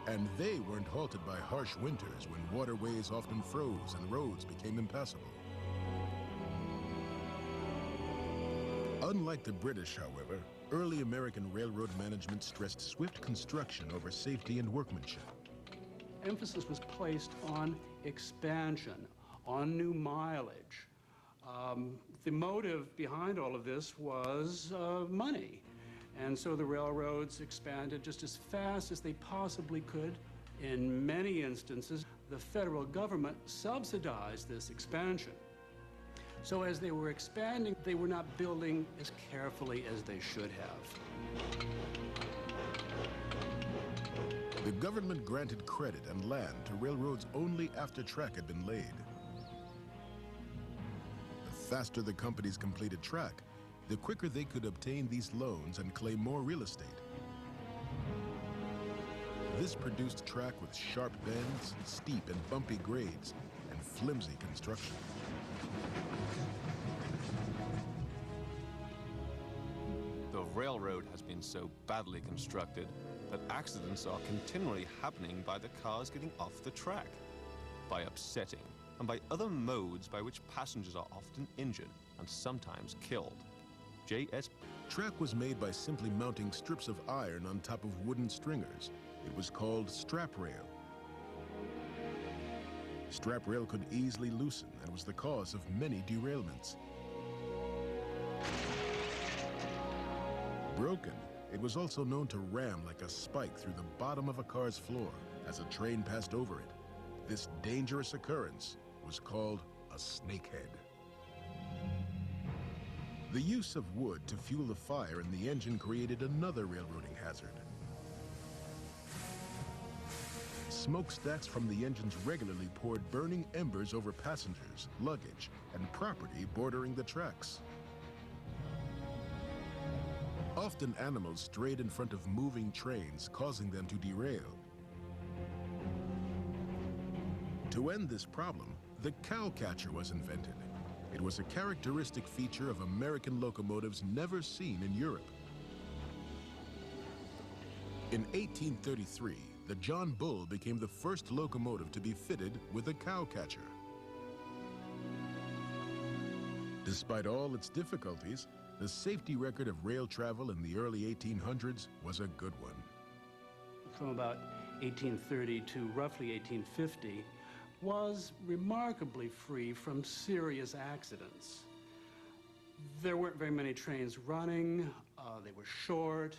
And they weren't halted by harsh winters when waterways often froze and roads became impassable. Unlike the British, however, early American railroad management stressed swift construction over safety and workmanship. Emphasis was placed on expansion, on new mileage. The motive behind all of this was money. And so the railroads expanded just as fast as they possibly could. In many instances, the federal government subsidized this expansion. So as they were expanding, they were not building as carefully as they should have. The government granted credit and land to railroads only after track had been laid. The faster the companies completed track, the quicker they could obtain these loans and claim more real estate. This produced track with sharp bends, steep and bumpy grades, and flimsy construction. The railroad has been so badly constructed that accidents are continually happening by the cars getting off the track, by upsetting, and by other modes by which passengers are often injured and sometimes killed. J.S. Track was made by simply mounting strips of iron on top of wooden stringers. It was called strap rail. Strap rail could easily loosen and was the cause of many derailments. Broken, it was also known to ram like a spike through the bottom of a car's floor as a train passed over it. This dangerous occurrence was called a snakehead. The use of wood to fuel the fire in the engine created another railroading hazard. Smokestacks from the engines regularly poured burning embers over passengers, luggage, and property bordering the tracks. Often animals strayed in front of moving trains, causing them to derail. To end this problem, the cow catcher was invented. It was a characteristic feature of American locomotives never seen in Europe. In 1833, the John Bull became the first locomotive to be fitted with a cow catcher. Despite all its difficulties, the safety record of rail travel in the early 1800s was a good one. From about 1830 to roughly 1850, was remarkably free from serious accidents. There weren't very many trains running, they were short.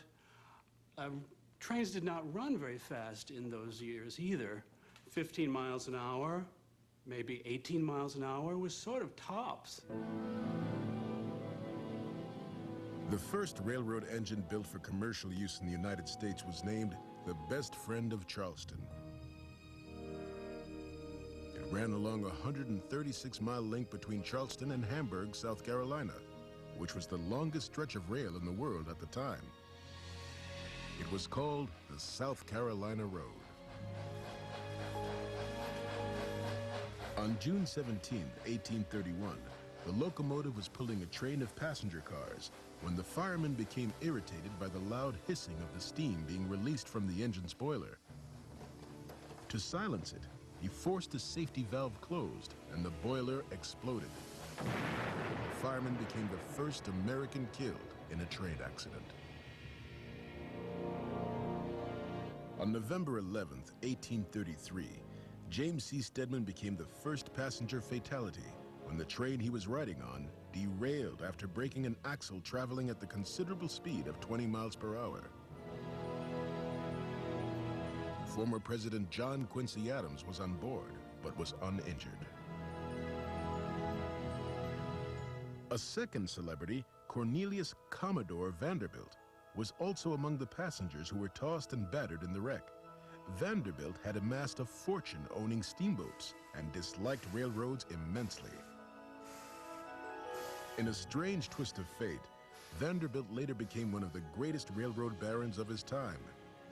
Trains did not run very fast in those years either. 15 miles an hour, maybe 18 miles an hour was sort of tops. The first railroad engine built for commercial use in the United States was named the Best Friend of Charleston. It ran along a 136-mile link between Charleston and Hamburg, South Carolina, which was the longest stretch of rail in the world at the time. It was called the South Carolina Road. On June 17, 1831, the locomotive was pulling a train of passenger cars when the fireman became irritated by the loud hissing of the steam being released from the engine's boiler. To silence it, he forced the safety valve closed and the boiler exploded. The fireman became the first American killed in a train accident. On November 11, 1833, James C. Stedman became the first passenger fatality when the train he was riding on derailed after breaking an axle traveling at the considerable speed of 20 miles per hour. Former President John Quincy Adams was on board, but was uninjured. A second celebrity, Cornelius Commodore Vanderbilt, was also among the passengers who were tossed and battered in the wreck. Vanderbilt had amassed a fortune owning steamboats and disliked railroads immensely. In a strange twist of fate, Vanderbilt later became one of the greatest railroad barons of his time.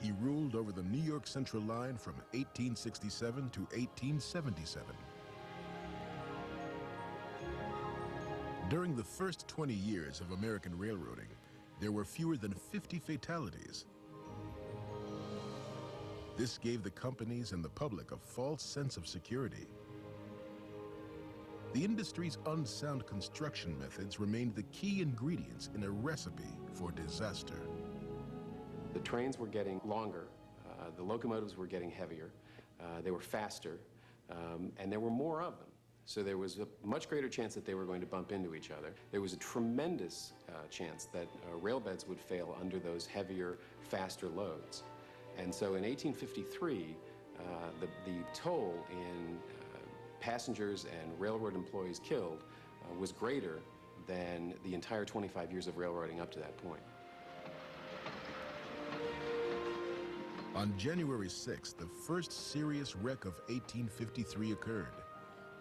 He ruled over the New York Central Line from 1867 to 1877. During the first 20 years of American railroading, there were fewer than 50 fatalities. This gave the companies and the public a false sense of security. The industry's unsound construction methods remained the key ingredients in a recipe for disaster. The trains were getting longer, the locomotives were getting heavier, they were faster, and there were more of them. So there was a much greater chance that they were going to bump into each other. There was a tremendous chance that rail beds would fail under those heavier, faster loads. And so in 1853, the toll in passengers and railroad employees killed was greater than the entire 25 years of railroading up to that point. On January 6th, the first serious wreck of 1853 occurred.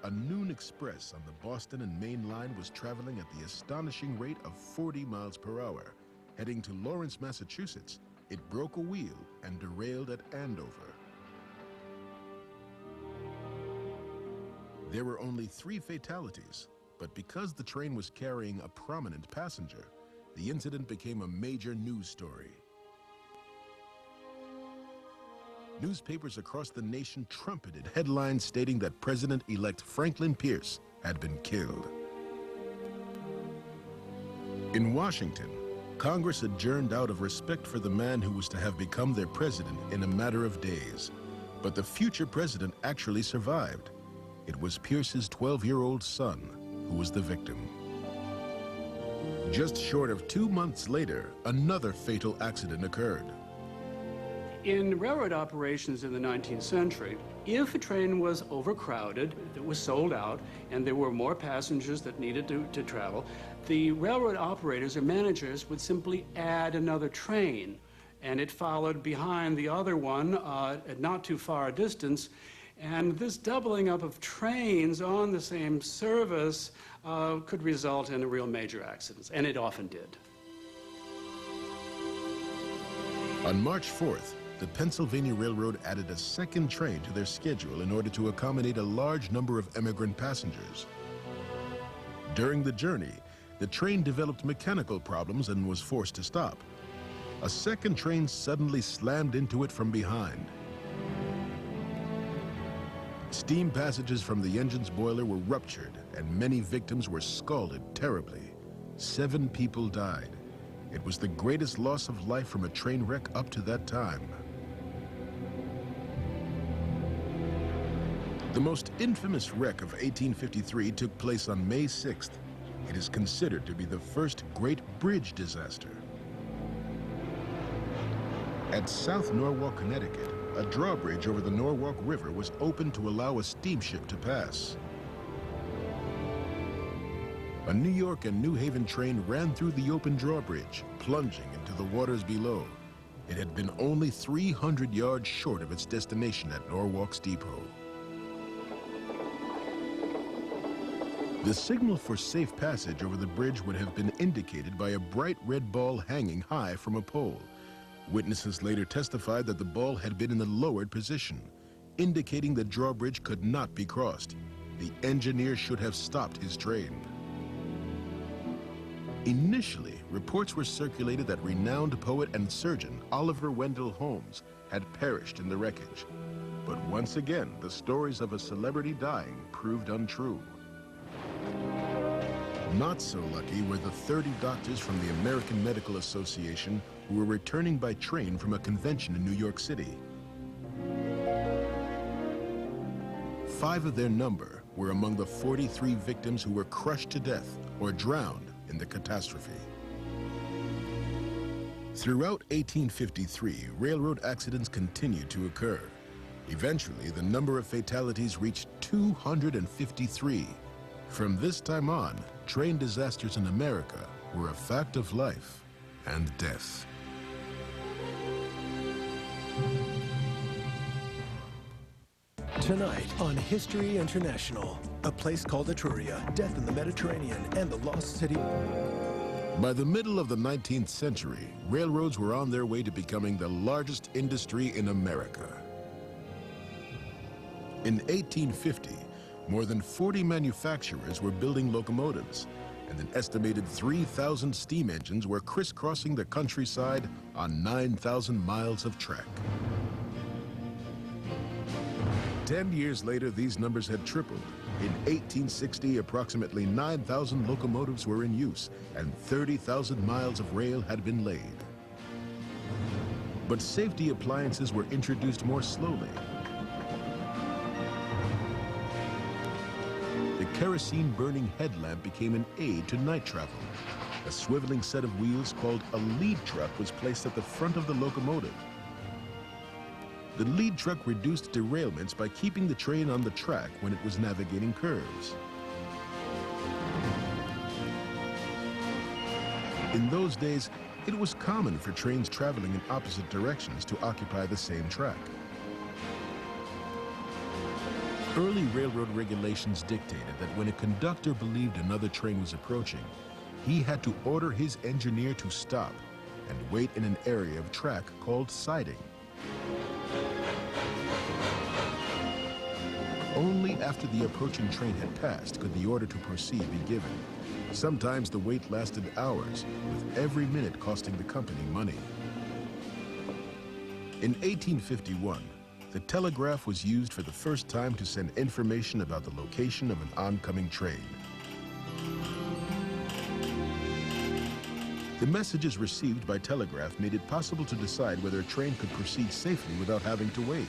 A noon express on the Boston and Maine line was traveling at the astonishing rate of 40 miles per hour. Heading to Lawrence, Massachusetts, it broke a wheel and derailed at Andover. There were only 3 fatalities, but because the train was carrying a prominent passenger, the incident became a major news story. Newspapers across the nation trumpeted headlines stating that President-elect Franklin Pierce had been killed. In Washington, Congress adjourned out of respect for the man who was to have become their president in a matter of days. But the future president actually survived. It was Pierce's 12-year-old son who was the victim. Just short of 2 months later, another fatal accident occurred. In railroad operations in the 19th century, if a train was overcrowded, it was sold out, and there were more passengers that needed to travel, the railroad operators or managers would simply add another train, and it followed behind the other one at not too far a distance. And this doubling up of trains on the same service could result in real major accidents, and it often did. On March 4th, the Pennsylvania Railroad added a second train to their schedule in order to accommodate a large number of emigrant passengers. During the journey, the train developed mechanical problems and was forced to stop. A second train suddenly slammed into it from behind. Steam passages from the engine's boiler were ruptured, and many victims were scalded terribly. 7 people died. It was the greatest loss of life from a train wreck up to that time. The most infamous wreck of 1853 took place on May 6th. It is considered to be the first great bridge disaster. At South Norwalk, Connecticut, a drawbridge over the Norwalk River was opened to allow a steamship to pass. A New York and New Haven train ran through the open drawbridge, plunging into the waters below. It had been only 300 yards short of its destination at Norwalk's depot. The signal for safe passage over the bridge would have been indicated by a bright red ball hanging high from a pole. Witnesses later testified that the ball had been in the lowered position, indicating the drawbridge could not be crossed. The engineer should have stopped his train. Initially, reports were circulated that renowned poet and surgeon Oliver Wendell Holmes had perished in the wreckage. But once again, the stories of a celebrity dying proved untrue. Not so lucky were the 30 doctors from the American Medical Association who were returning by train from a convention in New York City. 5 of their number were among the 43 victims who were crushed to death or drowned in the catastrophe. Throughout 1853, railroad accidents continued to occur. Eventually, the number of fatalities reached 253. From this time on, train disasters in America were a fact of life and death. Tonight on History International, a place called Etruria, death in the Mediterranean, and the lost city. By the middle of the 19th century, railroads were on their way to becoming the largest industry in America. In 1850, more than 40 manufacturers were building locomotives, and an estimated 3,000 steam engines were crisscrossing the countryside on 9,000 miles of track. 10 years later, these numbers had tripled. In 1860, approximately 9,000 locomotives were in use, and 30,000 miles of rail had been laid. But safety appliances were introduced more slowly. The kerosene-burning headlamp became an aid to night travel. A swiveling set of wheels called a lead truck was placed at the front of the locomotive. The lead truck reduced derailments by keeping the train on the track when it was navigating curves. In those days, it was common for trains traveling in opposite directions to occupy the same track. Early railroad regulations dictated that when a conductor believed another train was approaching, he had to order his engineer to stop and wait in an area of track called siding. Only after the approaching train had passed could the order to proceed be given. Sometimes the wait lasted hours, with every minute costing the company money. In 1851, the telegraph was used for the first time to send information about the location of an oncoming train. The messages received by telegraph made it possible to decide whether a train could proceed safely without having to wait.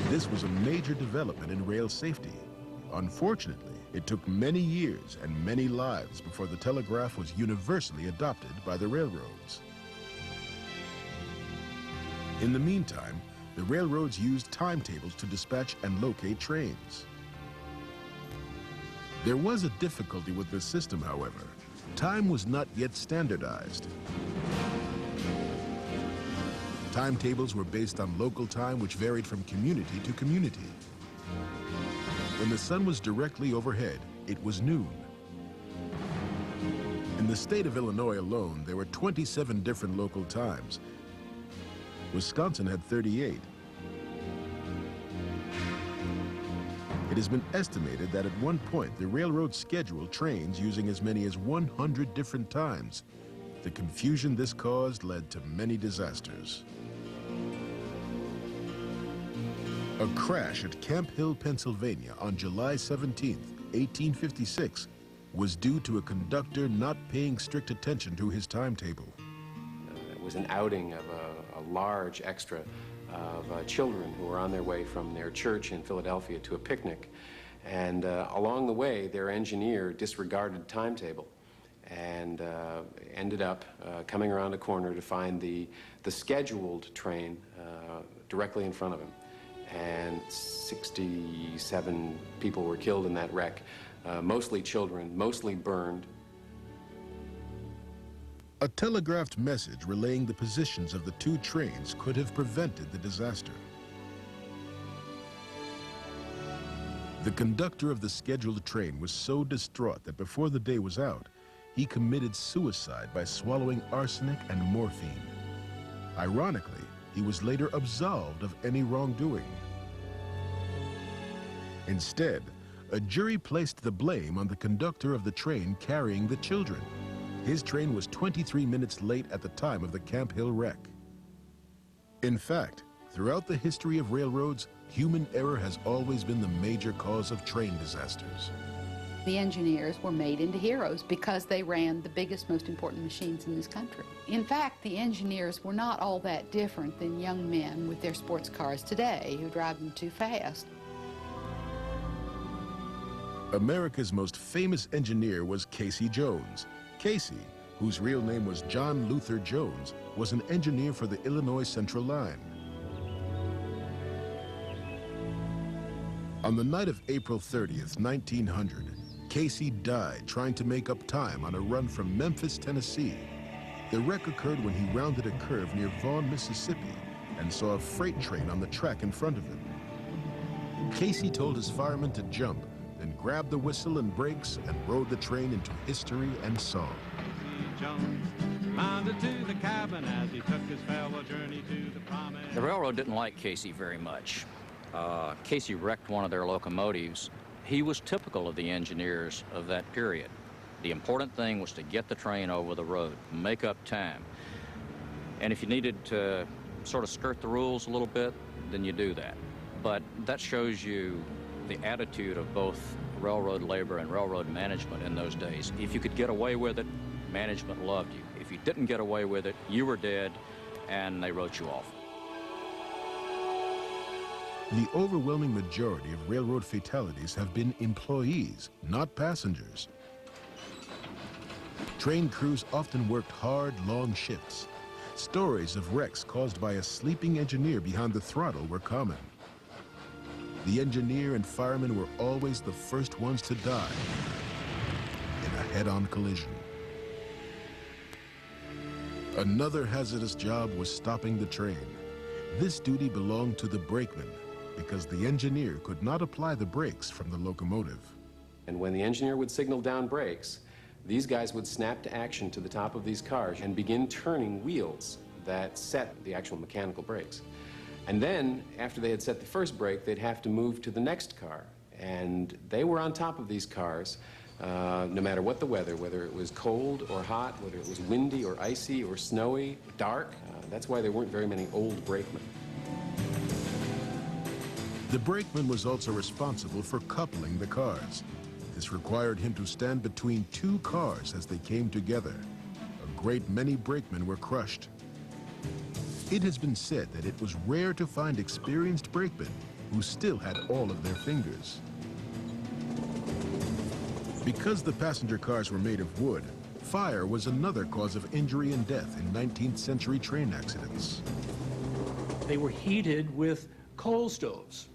This was a major development in rail safety. Unfortunately, it took many years and many lives before the telegraph was universally adopted by the railroads. In the meantime, the railroads used timetables to dispatch and locate trains. There was a difficulty with this system, however. Time was not yet standardized. Timetables were based on local time, which varied from community to community. When the sun was directly overhead, it was noon. In the state of Illinois alone, there were 27 different local times. Wisconsin had 38. It has been estimated that at one point, the railroad scheduled trains using as many as 100 different times. The confusion this caused led to many disasters. A crash at Camp Hill, Pennsylvania on July 17, 1856, was due to a conductor not paying strict attention to his timetable. It was an outing of a large extra of children who were on their way from their church in Philadelphia to a picnic. And along the way, their engineer disregarded timetable and ended up coming around a corner to find the scheduled train directly in front of him. And 67 people were killed in that wreck, mostly children, mostly burned. A telegraphed message relaying the positions of the two trains could have prevented the disaster. The conductor of the scheduled train was so distraught that before the day was out, he committed suicide by swallowing arsenic and morphine. Ironically, he was later absolved of any wrongdoing. Instead, a jury placed the blame on the conductor of the train carrying the children. His train was 23 minutes late at the time of the Camp Hill wreck. In fact, throughout the history of railroads, human error has always been the major cause of train disasters. The engineers were made into heroes because they ran the biggest, most important machines in this country. In fact, the engineers were not all that different than young men with their sports cars today who drive them too fast. America's most famous engineer was Casey Jones. Casey, whose real name was John Luther Jones, was an engineer for the Illinois Central Line. On the night of April 30th, 1900, Casey died trying to make up time on a run from Memphis, Tennessee. The wreck occurred when he rounded a curve near Vaughn, Mississippi, and saw a freight train on the track in front of him. Casey told his firemen to jump, then grabbed the whistle and brakes and rode the train into history and song. The railroad didn't like Casey very much. Casey wrecked one of their locomotives. He was typical of the engineers of that period. The important thing was to get the train over the road, make up time. And if you needed to sort of skirt the rules a little bit, then you do that. But that shows you the attitude of both railroad labor and railroad management in those days. If you could get away with it, management loved you. If you didn't get away with it, you were dead, and they wrote you off. The overwhelming majority of railroad fatalities have been employees, not passengers. Train crews often worked hard, long shifts. Stories of wrecks caused by a sleeping engineer behind the throttle were common. The engineer and firemen were always the first ones to die in a head-on collision. Another hazardous job was stopping the train. This duty belonged to the brakeman because the engineer could not apply the brakes from the locomotive. And when the engineer would signal down brakes, these guys would snap to action to the top of these cars and begin turning wheels that set the actual mechanical brakes. And then, after they had set the first brake, they'd have to move to the next car. And they were on top of these cars, no matter what the weather, whether it was cold or hot, whether it was windy or icy or snowy, dark. That's why there weren't very many old brakemen. The brakeman was also responsible for coupling the cars. This required him to stand between two cars as they came together. A great many brakemen were crushed. It has been said that it was rare to find experienced brakemen who still had all of their fingers. Because the passenger cars were made of wood, fire was another cause of injury and death in 19th century train accidents. They were heated with coal stoves,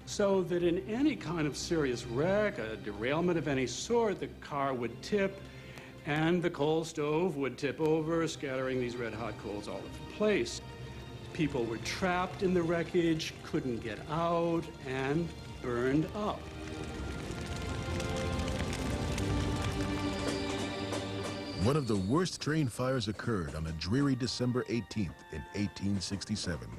so that in any kind of serious wreck, a derailment of any sort, the car would tip and the coal stove would tip over, scattering these red-hot coals all over the place. People were trapped in the wreckage, couldn't get out, and burned up. One of the worst train fires occurred on a dreary December 18th in 1867.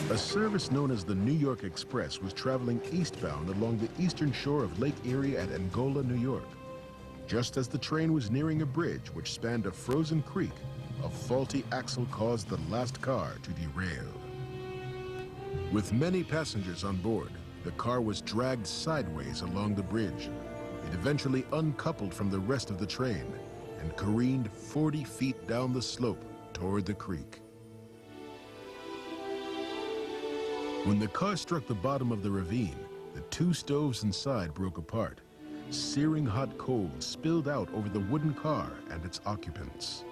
A service known as the New York Express was traveling eastbound along the eastern shore of Lake Erie at Angola, New York. Just as the train was nearing a bridge which spanned a frozen creek, a faulty axle caused the last car to derail. With many passengers on board, the car was dragged sideways along the bridge. It eventually uncoupled from the rest of the train and careened 40 feet down the slope toward the creek. When the car struck the bottom of the ravine, the two stoves inside broke apart. Searing hot coals spilled out over the wooden car and its occupants.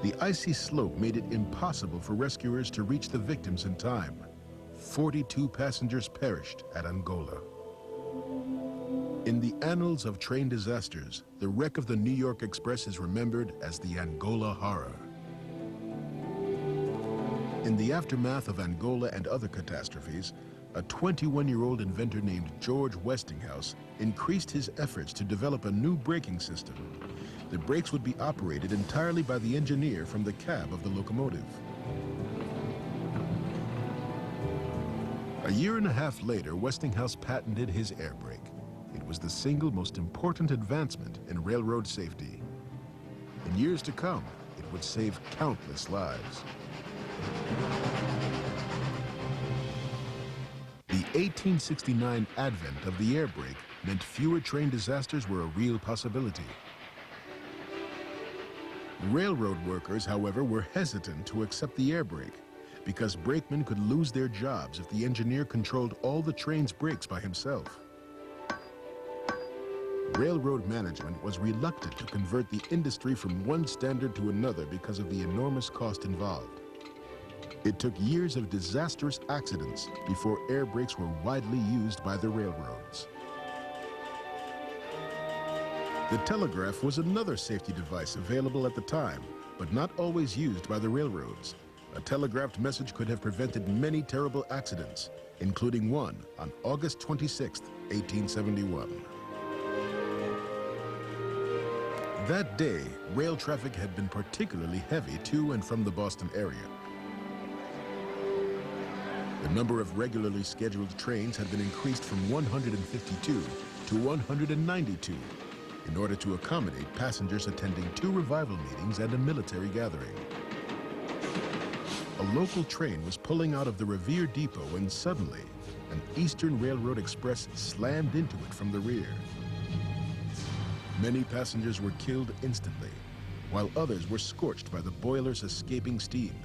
The icy slope made it impossible for rescuers to reach the victims in time. 42 passengers perished at Angola. In the annals of train disasters, the wreck of the New York Express is remembered as the Angola Horror. In the aftermath of Angola and other catastrophes, a 21-year-old inventor named George Westinghouse increased his efforts to develop a new braking system. The brakes would be operated entirely by the engineer from the cab of the locomotive. A year and a half later, Westinghouse patented his air brake. It was the single most important advancement in railroad safety. In years to come, it would save countless lives. The 1869 advent of the air brake meant fewer train disasters were a real possibility. Railroad workers, however, were hesitant to accept the air brake because brakemen could lose their jobs if the engineer controlled all the train's brakes by himself. Railroad management was reluctant to convert the industry from one standard to another because of the enormous cost involved. It took years of disastrous accidents before air brakes were widely used by the railroads. The telegraph was another safety device available at the time, but not always used by the railroads. A telegraphed message could have prevented many terrible accidents, including one on August 26, 1871. That day, rail traffic had been particularly heavy to and from the Boston area. The number of regularly scheduled trains had been increased from 152 to 192. in order to accommodate passengers attending 2 revival meetings and a military gathering. A local train was pulling out of the Revere depot when suddenly an Eastern Railroad Express slammed into it from the rear. Many passengers were killed instantly, while others were scorched by the boiler's escaping steam.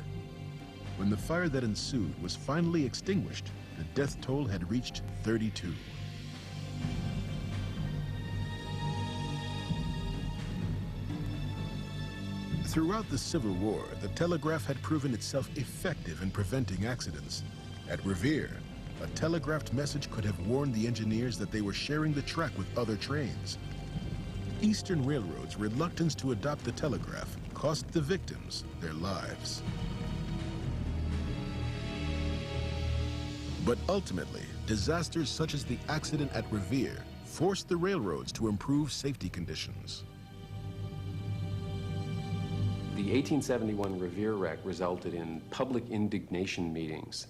When the fire that ensued was finally extinguished, the death toll had reached 32. Throughout the Civil War, the telegraph had proven itself effective in preventing accidents. At Revere, a telegraphed message could have warned the engineers that they were sharing the track with other trains. Eastern Railroad's reluctance to adopt the telegraph cost the victims their lives. But ultimately, disasters such as the accident at Revere forced the railroads to improve safety conditions. The 1871 Revere wreck resulted in public indignation meetings.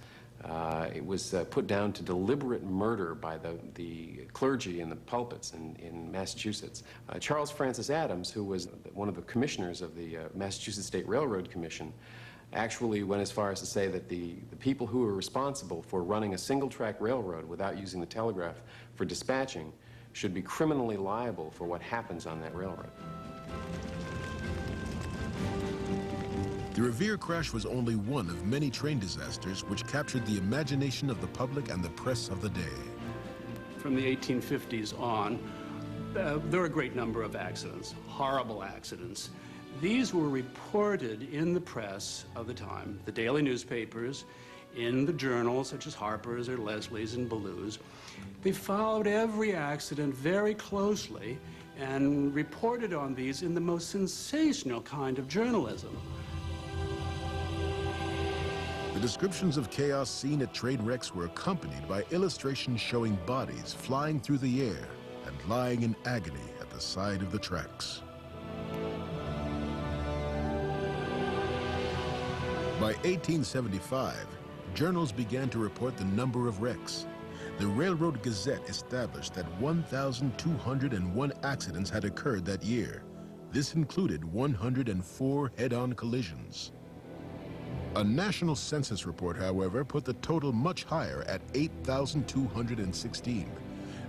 It was put down to deliberate murder by the clergy in the pulpits in Massachusetts. Charles Francis Adams, who was one of the commissioners of the Massachusetts State Railroad Commission, actually went as far as to say that the people who were responsible for running a single-track railroad without using the telegraph for dispatching should be criminally liable for what happens on that railroad. The Revere crash was only one of many train disasters which captured the imagination of the public and the press of the day. From the 1850s on, there were a great number of accidents, horrible accidents. These were reported in the press of the time, the daily newspapers, in the journals such as Harper's or Leslie's and Ballew's. They followed every accident very closely and reported on these in the most sensational kind of journalism. The descriptions of chaos seen at train wrecks were accompanied by illustrations showing bodies flying through the air and lying in agony at the side of the tracks. By 1875, journals began to report the number of wrecks. The Railroad Gazette established that 1,201 accidents had occurred that year. This included 104 head-on collisions. A national census report, however, put the total much higher at 8,216.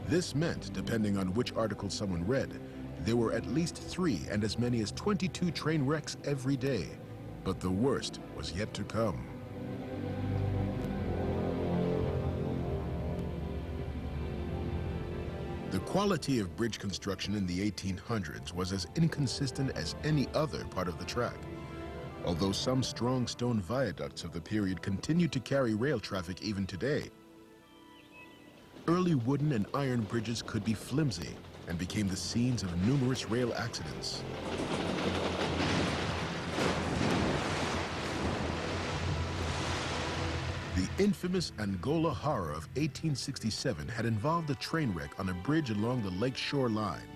This meant, depending on which article someone read, there were at least 3 and as many as 22 train wrecks every day. But the worst was yet to come. The quality of bridge construction in the 1800s was as inconsistent as any other part of the track. Although some strong stone viaducts of the period continued to carry rail traffic even today, early wooden and iron bridges could be flimsy and became the scenes of numerous rail accidents. The infamous Angola horror of 1867 had involved a train wreck on a bridge along the Lakeshore Line.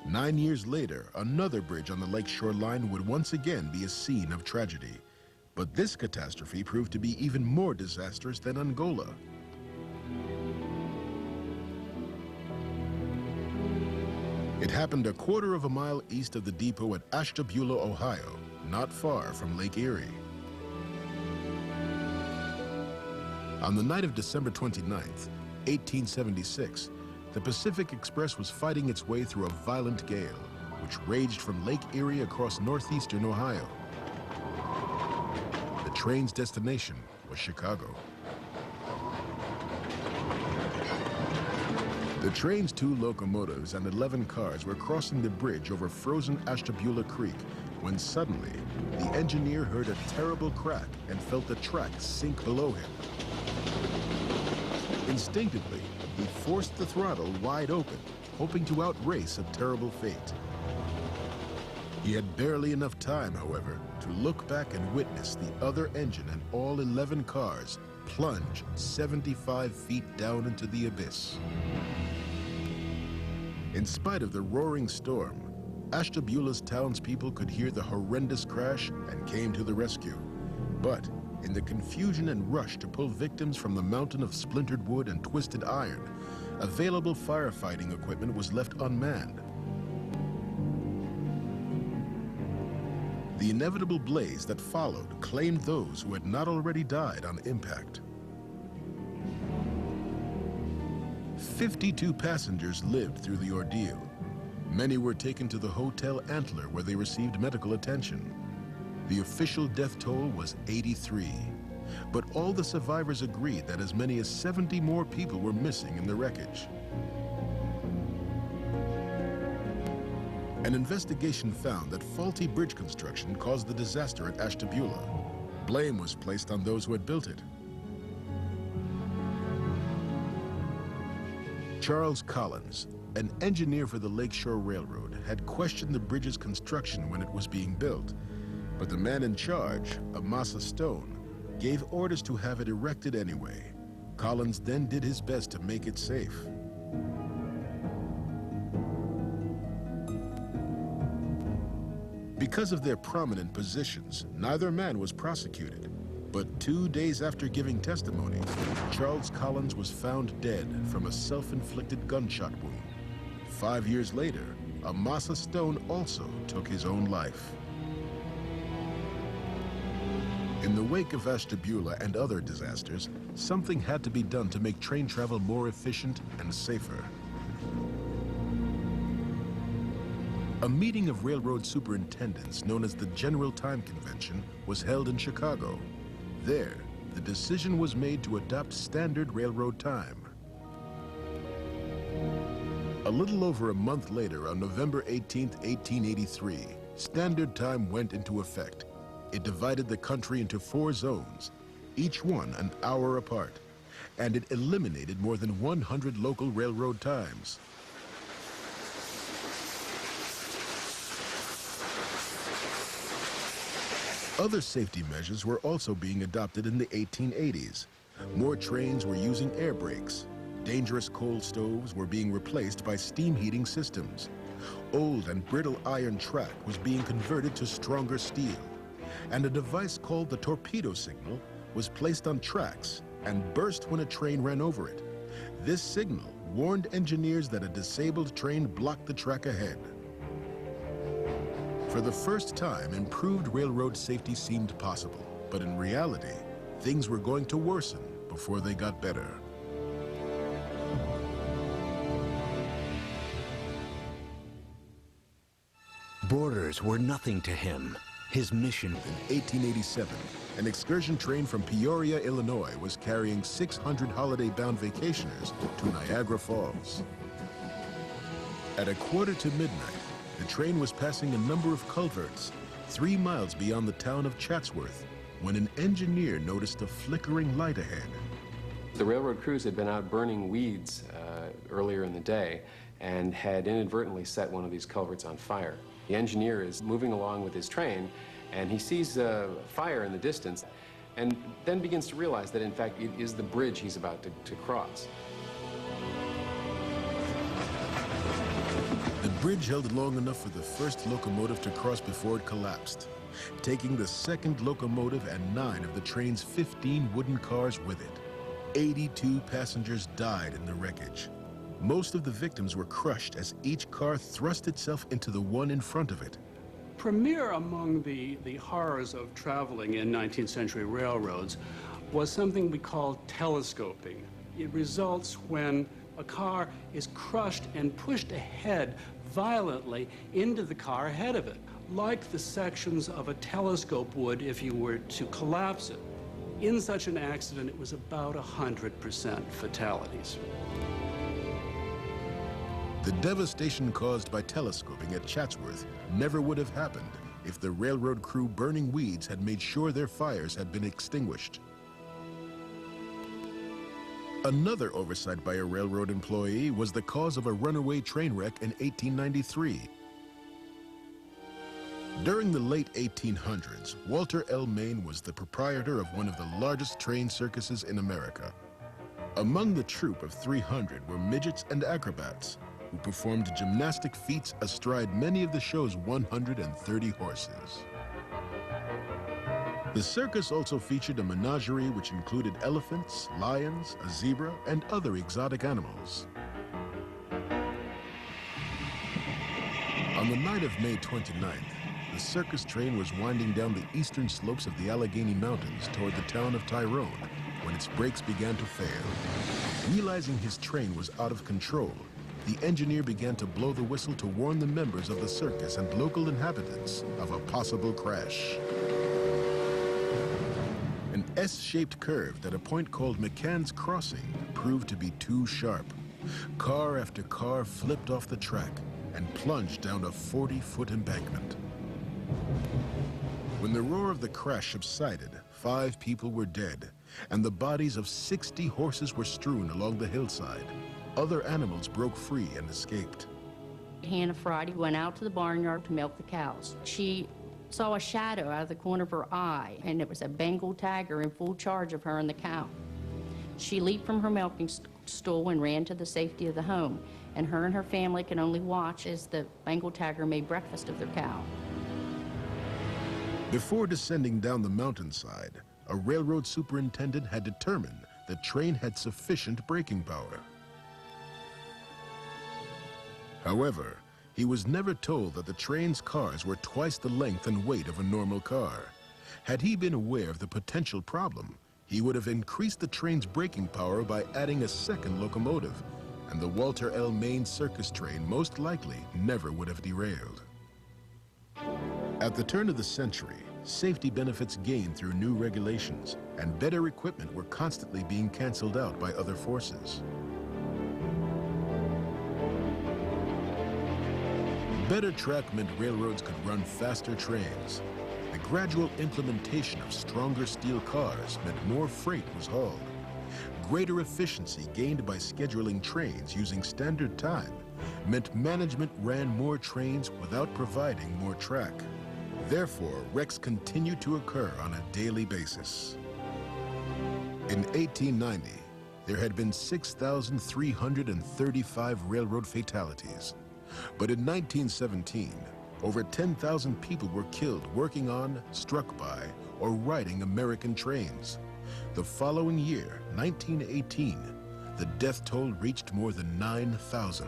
9 years later, another bridge on the Lakeshore Line would once again be a scene of tragedy. But this catastrophe proved to be even more disastrous than Angola. It happened a quarter of a mile east of the depot at Ashtabula, Ohio, not far from Lake Erie. On the night of December 29th, 1876, the Pacific Express was fighting its way through a violent gale, which raged from Lake Erie across northeastern Ohio. The train's destination was Chicago. The train's 2 locomotives and 11 cars were crossing the bridge over frozen Ashtabula Creek when suddenly the engineer heard a terrible crack and felt the track sink below him. Instinctively, he forced the throttle wide open, hoping to outrace a terrible fate. He had barely enough time, however, to look back and witness the other engine and all 11 cars plunge 75 feet down into the abyss. In spite of the roaring storm, Ashtabula's townspeople could hear the horrendous crash and came to the rescue. But in the confusion and rush to pull victims from the mountain of splintered wood and twisted iron, available firefighting equipment was left unmanned. The inevitable blaze that followed claimed those who had not already died on impact. 52 passengers lived through the ordeal. Many were taken to the Hotel Antler, where they received medical attention. The official death toll was 83, but all the survivors agreed that as many as 70 more people were missing in the wreckage. An investigation found that faulty bridge construction caused the disaster at Ashtabula. Blame was placed on those who had built it. Charles Collins, an engineer for the Lakeshore Railroad, had questioned the bridge's construction when it was being built, but the man in charge, Amasa Stone, gave orders to have it erected anyway. Collins then did his best to make it safe. Because of their prominent positions, neither man was prosecuted. But 2 days after giving testimony, Charles Collins was found dead from a self-inflicted gunshot wound. 5 years later, Amasa Stone also took his own life. In the wake of Ashtabula and other disasters, something had to be done to make train travel more efficient and safer. A meeting of railroad superintendents known as the General Time Convention was held in Chicago. There, the decision was made to adopt standard railroad time. A little over a month later, on November 18, 1883, standard time went into effect. It divided the country into 4 zones, each one an hour apart, and it eliminated more than 100 local railroad times. Other safety measures were also being adopted in the 1880s. More trains were using air brakes. Dangerous coal stoves were being replaced by steam heating systems. Old and brittle iron track was being converted to stronger steel. And a device called the torpedo signal was placed on tracks and burst when a train ran over it. This signal warned engineers that a disabled train blocked the track ahead. For the first time, improved railroad safety seemed possible, but in reality, things were going to worsen before they got better. Borders were nothing to him. His mission. In 1887, an excursion train from Peoria, Illinois was carrying 600 holiday-bound vacationers to Niagara Falls. At 1:45 the train was passing a number of culverts 3 miles beyond the town of Chatsworth when an engineer noticed a flickering light ahead. The railroad crews had been out burning weeds earlier in the day and had inadvertently set one of these culverts on fire. The engineer is moving along with his train and he sees a fire in the distance and then begins to realize that in fact it is the bridge he's about to cross. The bridge held long enough for the first locomotive to cross before it collapsed, taking the second locomotive and 9 of the train's 15 wooden cars with it. 82 passengers died in the wreckage. Most of the victims were crushed as each car thrust itself into the one in front of it. Premier among the horrors of traveling in 19th century railroads was something we call telescoping. It results when a car is crushed and pushed ahead violently into the car ahead of it, like the sections of a telescope would if you were to collapse it. In such an accident, it was about 100% fatalities. The devastation caused by telescoping at Chatsworth never would have happened if the railroad crew burning weeds had made sure their fires had been extinguished. Another oversight by a railroad employee was the cause of a runaway train wreck in 1893. During the late 1800s, Walter L. Main was the proprietor of one of the largest train circuses in America. Among the troupe of 300 were midgets and acrobats, who performed gymnastic feats astride many of the show's 130 horses. The circus also featured a menagerie which included elephants, lions, a zebra, and other exotic animals. On the night of May 29th, the circus train was winding down the eastern slopes of the Allegheny Mountains toward the town of Tyrone when its brakes began to fail. Realizing his train was out of control, the engineer began to blow the whistle to warn the members of the circus and local inhabitants of a possible crash. An S-shaped curve at a point called McCann's Crossing proved to be too sharp. Car after car flipped off the track and plunged down a 40-foot embankment. When the roar of the crash subsided, 5 people were dead, and the bodies of 60 horses were strewn along the hillside. Other animals broke free and escaped. Hannah Friday went out to the barnyard to milk the cows. She saw a shadow out of the corner of her eye, and it was a Bengal tiger in full charge of her and the cow. She leaped from her milking stool and ran to the safety of the home, and her family could only watch as the Bengal tiger made breakfast of their cow. Before descending down the mountainside, a railroad superintendent had determined the train had sufficient braking power. However, he was never told that the train's cars were twice the length and weight of a normal car. Had he been aware of the potential problem, he would have increased the train's braking power by adding a second locomotive, and the Walter L. Main circus train most likely never would have derailed. At the turn of the century, safety benefits gained through new regulations, and better equipment were constantly being canceled out by other forces. Better track meant railroads could run faster trains. The gradual implementation of stronger steel cars meant more freight was hauled. Greater efficiency gained by scheduling trains using standard time meant management ran more trains without providing more track. Therefore, wrecks continued to occur on a daily basis. In 1890, there had been 6,335 railroad fatalities. But in 1917, over 10,000 people were killed working on, struck by, or riding American trains. The following year, 1918, the death toll reached more than 9,000.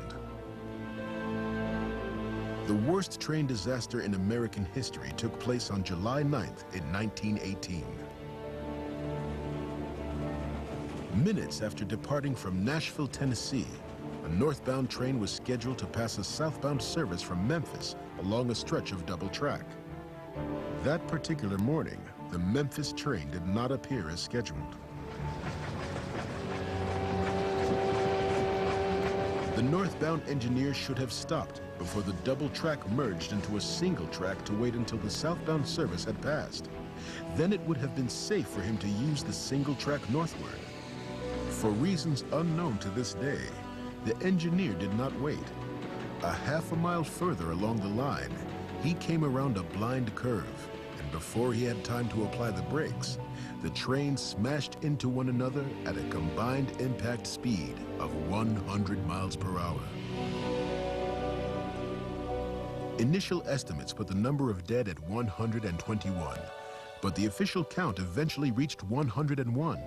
The worst train disaster in American history took place on July 9th in 1918. Minutes after departing from Nashville, Tennessee, a northbound train was scheduled to pass a southbound service from Memphis along a stretch of double track. That particular morning, the Memphis train did not appear as scheduled. The northbound engineer should have stopped before the double track merged into a single track to wait until the southbound service had passed. Then it would have been safe for him to use the single track northward. For reasons unknown to this day, the engineer did not wait. A half a mile further along the line, he came around a blind curve, and before he had time to apply the brakes, the trains smashed into one another at a combined impact speed of 100 miles per hour. Initial estimates put the number of dead at 121, but the official count eventually reached 101.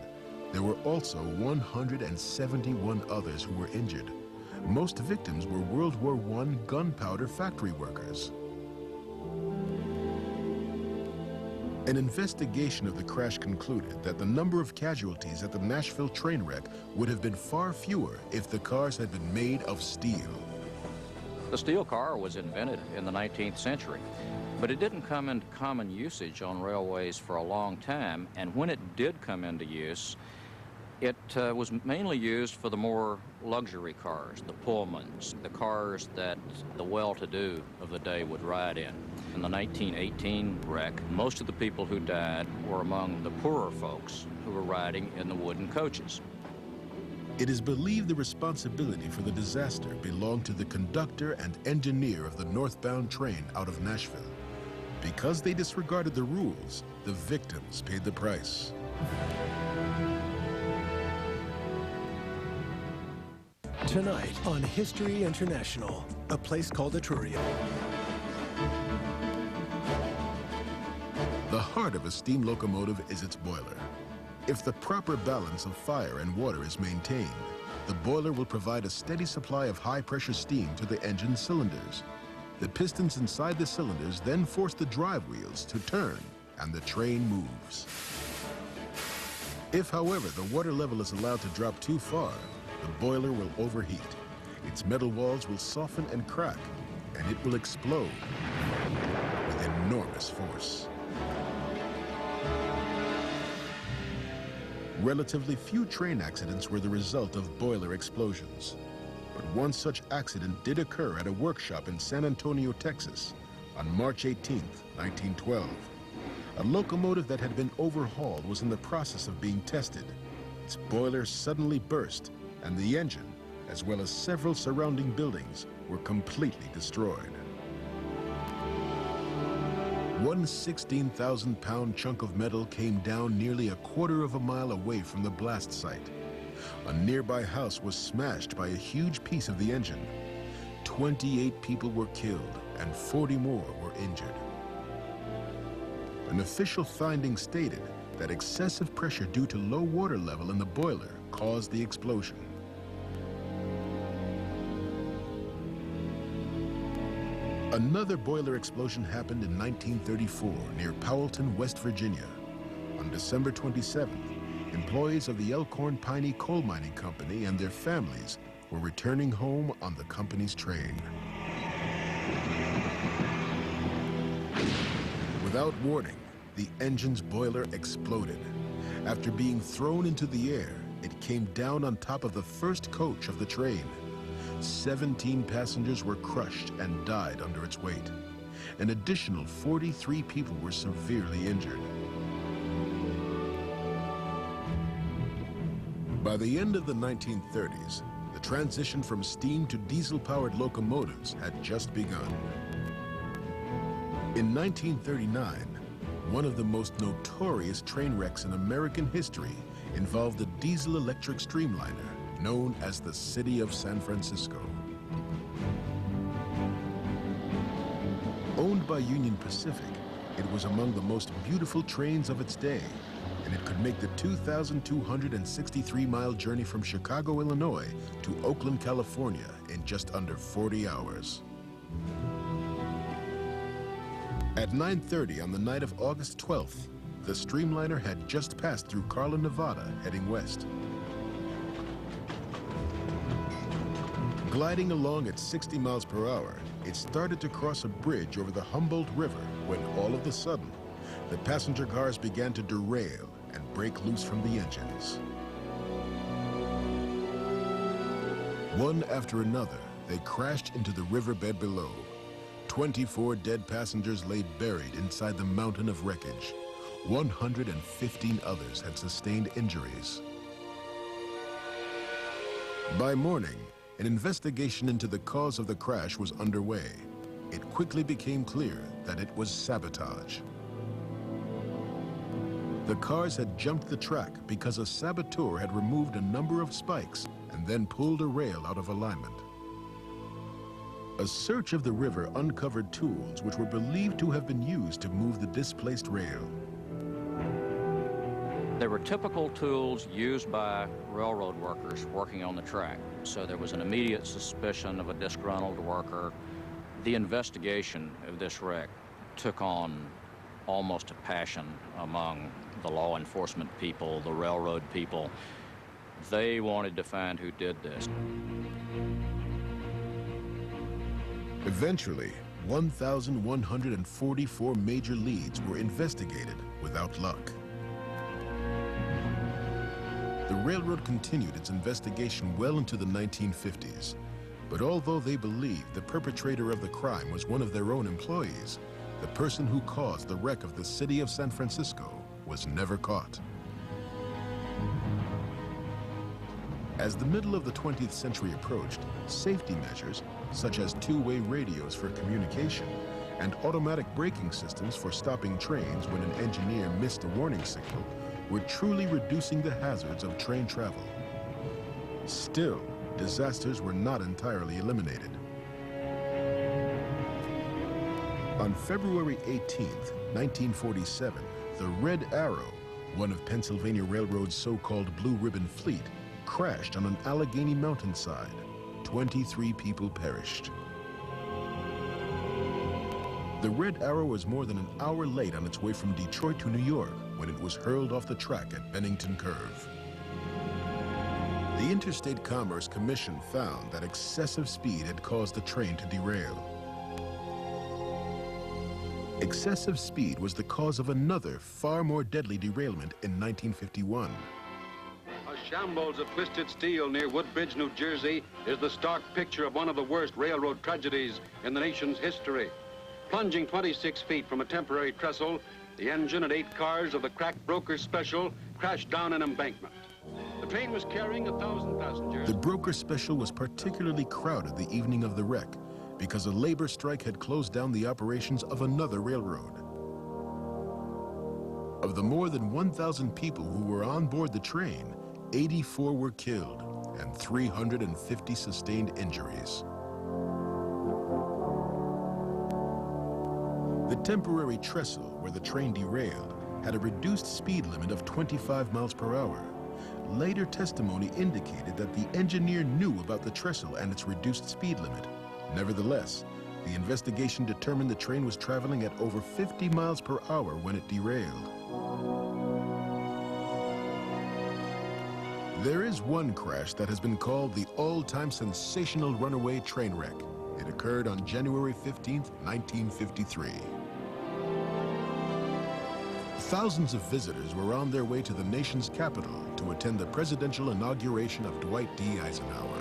There were also 171 others who were injured. Most victims were World War I gunpowder factory workers. An investigation of the crash concluded that the number of casualties at the Nashville train wreck would have been far fewer if the cars had been made of steel. The steel car was invented in the 19th century, but it didn't come into common usage on railways for a long time, and when it did come into use, it was mainly used for the more luxury cars, the Pullmans, the cars that the well-to-do of the day would ride in. In the 1918 wreck, most of the people who died were among the poorer folks who were riding in the wooden coaches. It is believed the responsibility for the disaster belonged to the conductor and engineer of the northbound train out of Nashville. Because they disregarded the rules, the victims paid the price. Tonight on History International, a place called Etruria. The heart of a steam locomotive is its boiler. If the proper balance of fire and water is maintained, the boiler will provide a steady supply of high-pressure steam to the engine cylinders. The pistons inside the cylinders then force the drive wheels to turn, and the train moves. If, however, the water level is allowed to drop too far, the boiler will overheat. Its metal walls will soften and crack, and it will explode with enormous force. Relatively few train accidents were the result of boiler explosions. But one such accident did occur at a workshop in San Antonio, Texas, on March 18, 1912. A locomotive that had been overhauled was in the process of being tested. Its boiler suddenly burst, and the engine, as well as several surrounding buildings, were completely destroyed. One 16,000-pound chunk of metal came down nearly a quarter of a mile away from the blast site. A nearby house was smashed by a huge piece of the engine. 28 people were killed and 40 more were injured. An official finding stated that excessive pressure due to low water level in the boiler caused the explosion. Another boiler explosion happened in 1934 near Powellton, West Virginia. On December 27th, employees of the Elkhorn Piney Coal Mining Company and their families were returning home on the company's train. Without warning, the engine's boiler exploded. After being thrown into the air, it came down on top of the first coach of the train. 17 passengers were crushed and died under its weight. An additional 43 people were severely injured. By the end of the 1930s, the transition from steam to diesel-powered locomotives had just begun. In 1939, one of the most notorious train wrecks in American history involved a diesel-electric streamliner known as the City of San Francisco. Owned by Union Pacific, it was among the most beautiful trains of its day, and it could make the 2,263-mile journey from Chicago, Illinois to Oakland, California in just under 40 hours. At 9:30 on the night of August 12th, the streamliner had just passed through Carlin, Nevada, heading west. Gliding along at 60 miles per hour, it started to cross a bridge over the Humboldt River when all of a sudden, the passenger cars began to derail and break loose from the engines. One after another, they crashed into the riverbed below. 24 dead passengers lay buried inside the mountain of wreckage. 115 others had sustained injuries. By morning, an investigation into the cause of the crash was underway. It quickly became clear that it was sabotage. The cars had jumped the track because a saboteur had removed a number of spikes and then pulled a rail out of alignment. A search of the river uncovered tools which were believed to have been used to move the displaced rail. They were typical tools used by railroad workers working on the track, so there was an immediate suspicion of a disgruntled worker. The investigation of this wreck took on almost a passion among the law enforcement people, the railroad people. They wanted to find who did this. Eventually, 1,144 major leads were investigated without luck. The railroad continued its investigation well into the 1950s, but although they believed the perpetrator of the crime was one of their own employees, the person who caused the wreck of the City of San Francisco was never caught. As the middle of the 20th century approached, safety measures, such as two-way radios for communication and automatic braking systems for stopping trains when an engineer missed a warning signal, were truly reducing the hazards of train travel. Still, disasters were not entirely eliminated. On February 18, 1947, the Red Arrow, one of Pennsylvania Railroad's so-called Blue Ribbon Fleet, crashed on an Allegheny mountainside. 23 people perished. The Red Arrow was more than an hour late on its way from Detroit to New York when it was hurled off the track at Bennington Curve. The Interstate Commerce Commission found that excessive speed had caused the train to derail. Excessive speed was the cause of another, far more deadly derailment in 1951. A shambles of twisted steel near Woodbridge, New Jersey, is the stark picture of one of the worst railroad tragedies in the nation's history. Plunging 26 feet from a temporary trestle, the engine and 8 cars of the cracked Broker Special crashed down an embankment. The train was carrying 1,000 passengers. The Broker Special was particularly crowded the evening of the wreck because a labor strike had closed down the operations of another railroad. Of the more than 1,000 people who were on board the train, 84 were killed and 350 sustained injuries. The temporary trestle where the train derailed had a reduced speed limit of 25 miles per hour. Later testimony indicated that the engineer knew about the trestle and its reduced speed limit. Nevertheless, the investigation determined the train was traveling at over 50 miles per hour when it derailed. There is one crash that has been called the all-time sensational runaway train wreck. It occurred on January 15, 1953. Thousands of visitors were on their way to the nation's capital to attend the presidential inauguration of Dwight D. Eisenhower.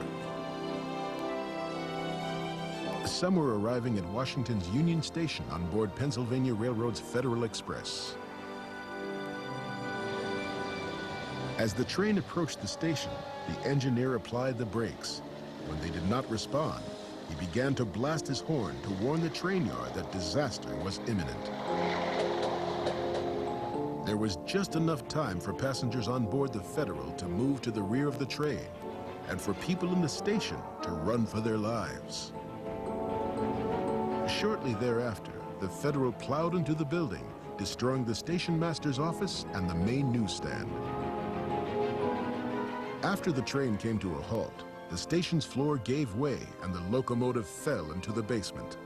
Some were arriving at Washington's Union Station on board Pennsylvania Railroad's Federal Express. As the train approached the station, the engineer applied the brakes. When they did not respond, he began to blast his horn to warn the train yard that disaster was imminent. There was just enough time for passengers on board the Federal to move to the rear of the train and for people in the station to run for their lives. Shortly thereafter, the Federal plowed into the building, destroying the station master's office and the main newsstand. After the train came to a halt, the station's floor gave way and the locomotive fell into the basement.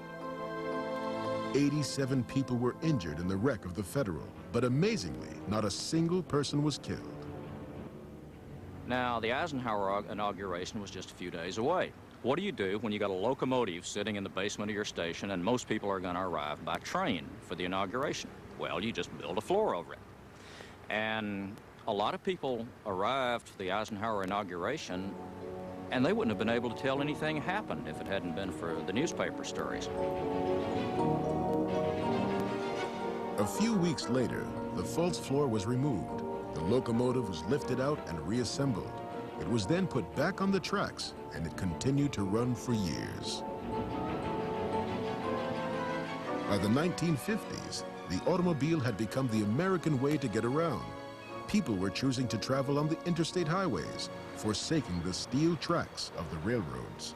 87 people were injured in the wreck of the Federal, but amazingly, not a single person was killed. Now, the Eisenhower inauguration was just a few days away. What do you do when you got a locomotive sitting in the basement of your station and most people are going to arrive by train for the inauguration? Well, you just build a floor over it. And a lot of people arrived for the Eisenhower inauguration and they wouldn't have been able to tell anything happened if it hadn't been for the newspaper stories. A few weeks later, the false floor was removed. The locomotive was lifted out and reassembled. It was then put back on the tracks, and it continued to run for years. By the 1950s, the automobile had become the American way to get around. People were choosing to travel on the interstate highways, forsaking the steel tracks of the railroads.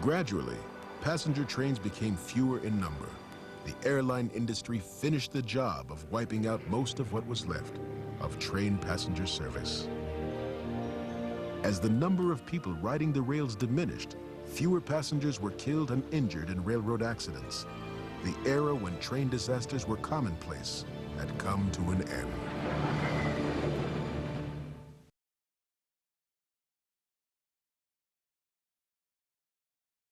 Gradually, passenger trains became fewer in number. The airline industry finished the job of wiping out most of what was left of train passenger service. As the number of people riding the rails diminished, fewer passengers were killed and injured in railroad accidents. The era when train disasters were commonplace had come to an end.